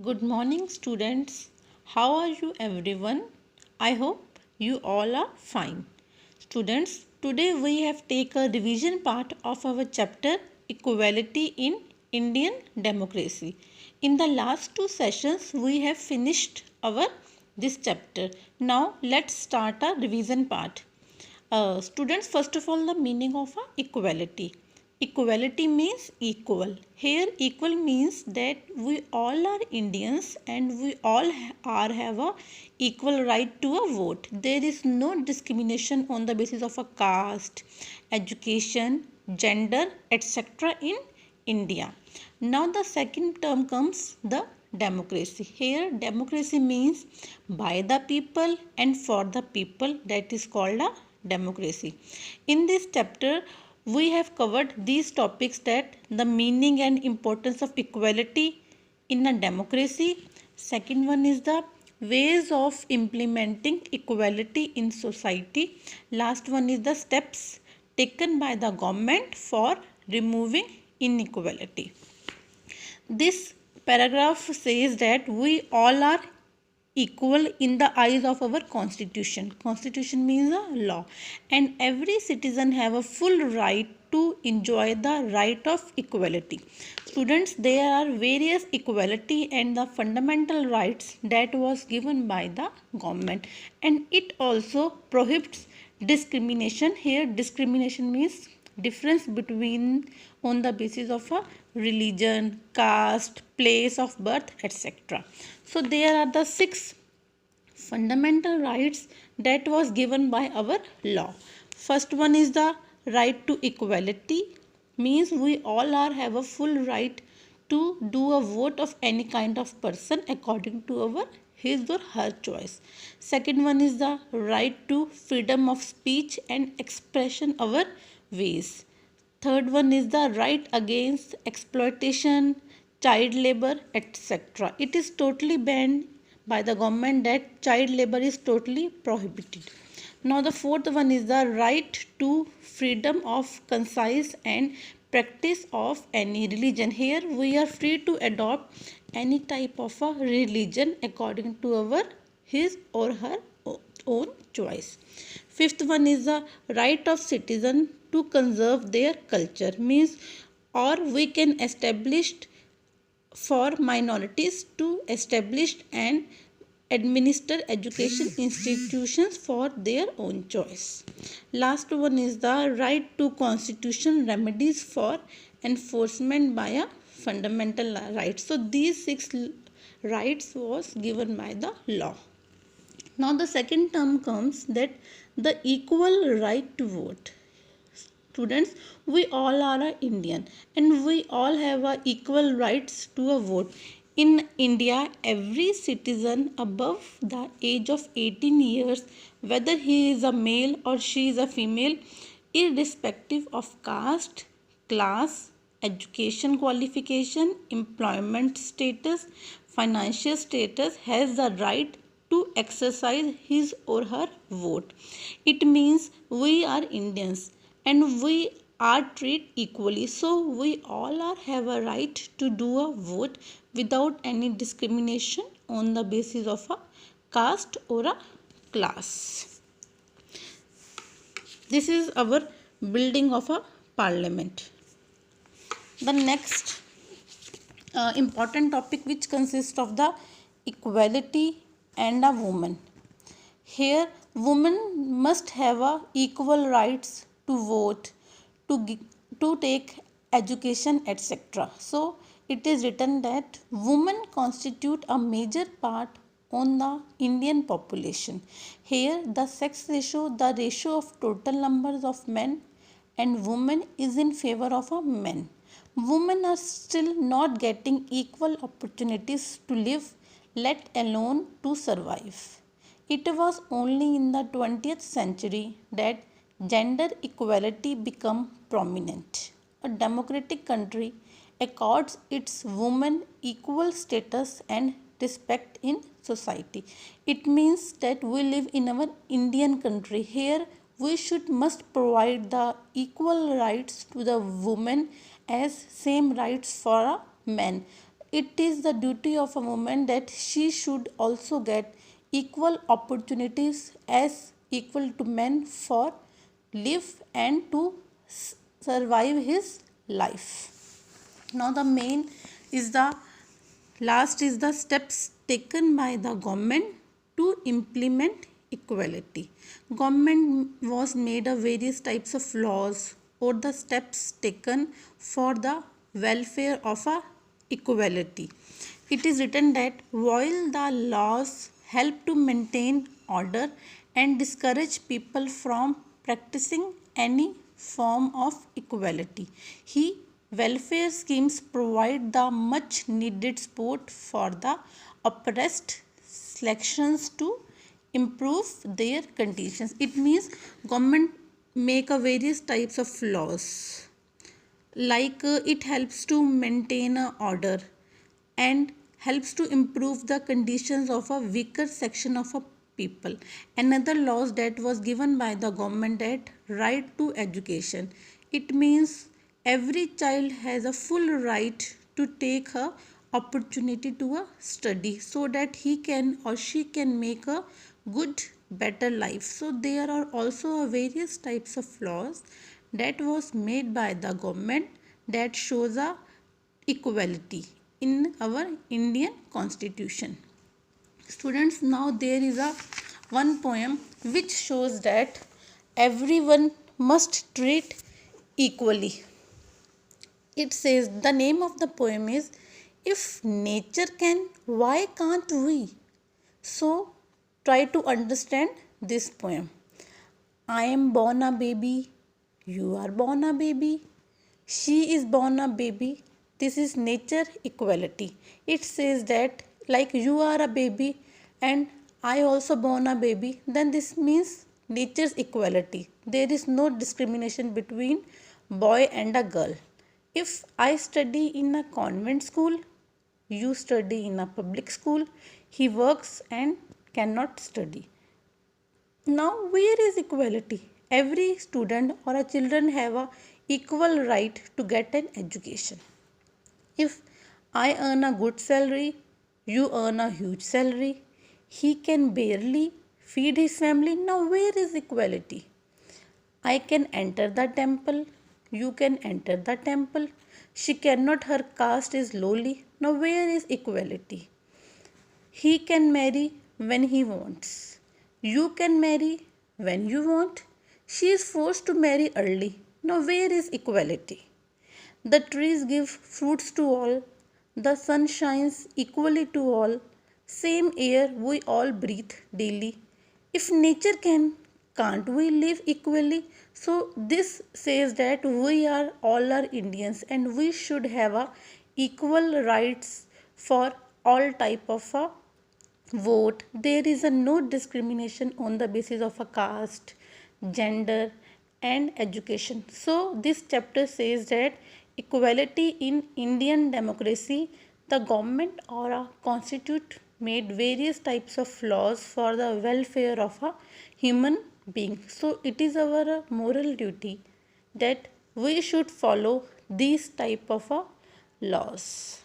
Good morning, students. How are you, everyone? I hope you all are fine. Students, today we have taken a revision part of our chapter Equality in Indian Democracy. In the last two sessions, we have finished our this chapter. Now, let's start a revision part. Students, first of all, the meaning of equality. Equality means equal. Here, equal means that we all are Indians and we all are have a equal right to a vote. There is no discrimination on the basis of a caste, education, gender, etc. in India. Now the second term comes the democracy. Here democracy means by the people and for the people, that is called a democracy. In this chapter we have covered these topics, that the meaning and importance of equality in a democracy. Second one is the ways of implementing equality in society. Last one is the steps taken by the government for removing inequality. This paragraph says that we all are equal in the eyes of our constitution. Constitution means a law, and every citizen have a full right to enjoy the right of equality. Students, there are various equality and the fundamental rights that was given by the government, and it also prohibits discrimination. Here discrimination means difference between on the basis of a religion, caste, place of birth, etc. So there are the six fundamental rights that was given by our law. First one is the right to equality, means we all are have a full right to do a vote of any kind of person according to our his or her choice. Second one is the right to freedom of speech and expression our ways. Third one is the right against exploitation, child labor, etc. It is totally banned by the government that child labor is totally prohibited. Now the fourth one is the right to freedom of conscience and practice of any religion. Here we are free to adopt any type of a religion according to our his or her own choice. Fifth one is the right of citizen to conserve their culture, means or we can establish for minorities to establish and administer education institutions for their own choice. Last one is the right to constitution remedies for enforcement by a fundamental right. So these six rights was given by the law. Now the second term comes, that the equal right to vote. Students, we all are a Indian and we all have a equal rights to a vote. In India, every citizen above the age of 18 years, whether he is a male or she is a female, irrespective of caste, class, education qualification, employment status, financial status, has the right to exercise his or her vote. It means we are Indians and we are treated equally. So we all are have a right to do a vote without any discrimination on the basis of a caste or a class. This is our building of a parliament. The next important topic, which consists of the equality and a woman. Here women must have a equal rights to vote, to take education, etc. So it is written that women constitute a major part on the Indian population. Here the sex ratio, the ratio of total numbers of men and women is in favor of a men. Women are still not getting equal opportunities to live, let alone to survive. It was only in the 20th century that gender equality became prominent. A democratic country accords its women equal status and respect in society. It means that we live in our Indian country. Here we should must provide the equal rights to the women as same rights for a men. it is the duty of a woman that she should also get equal opportunities as equal to men for live and to survive his life. Now the main is the last is the steps taken by the government to implement equality. Government was made of various types of laws or the steps taken for the welfare of a equality. It is written that while the laws help to maintain order and discourage people from practicing any form of equality, he welfare schemes provide the much needed support for the oppressed sections to improve their conditions. It means government make a various types of laws, like it helps to maintain a order and helps to improve the conditions of a weaker section of a people. Another laws that was given by the government, that right to education. It means every child has a full right to take a opportunity to a study so that he can or she can make a good better life. So there are also various types of laws that was made by the government that shows a equality in our Indian constitution. Students, now there is a one poem which shows that everyone must treat equally. It says, the name of the poem is If Nature Can, Why Can't We? So try to understand this poem. I am born a baby, you are born a baby, she is born a baby. This is nature equality. It says that like you are a baby and I also born a baby, then this means nature's equality. There is no discrimination between boy and a girl. If I study in a convent school, you study in a public school, he works and cannot study. Now where is equality? Every student or a children have a equal right to get an education. If I earn a good salary, you earn a huge salary, he can barely feed his family. Now where is equality? I can enter the temple, you can enter the temple, she cannot, her caste is lowly. Now where is equality? He can marry when he wants. You can marry when you want. She is forced to marry early. Now, where is equality? The trees give fruits to all. The sun shines equally to all. Same air we all breathe daily. If nature can, can't we live equally? So this says that we are all are Indians and we should have a equal rights for all type of a vote. There is a no discrimination on the basis of a caste, gender and education. So this chapter says that equality in Indian democracy, the government or a constitute made various types of laws for the welfare of a human being. So it is our moral duty that we should follow these type of laws.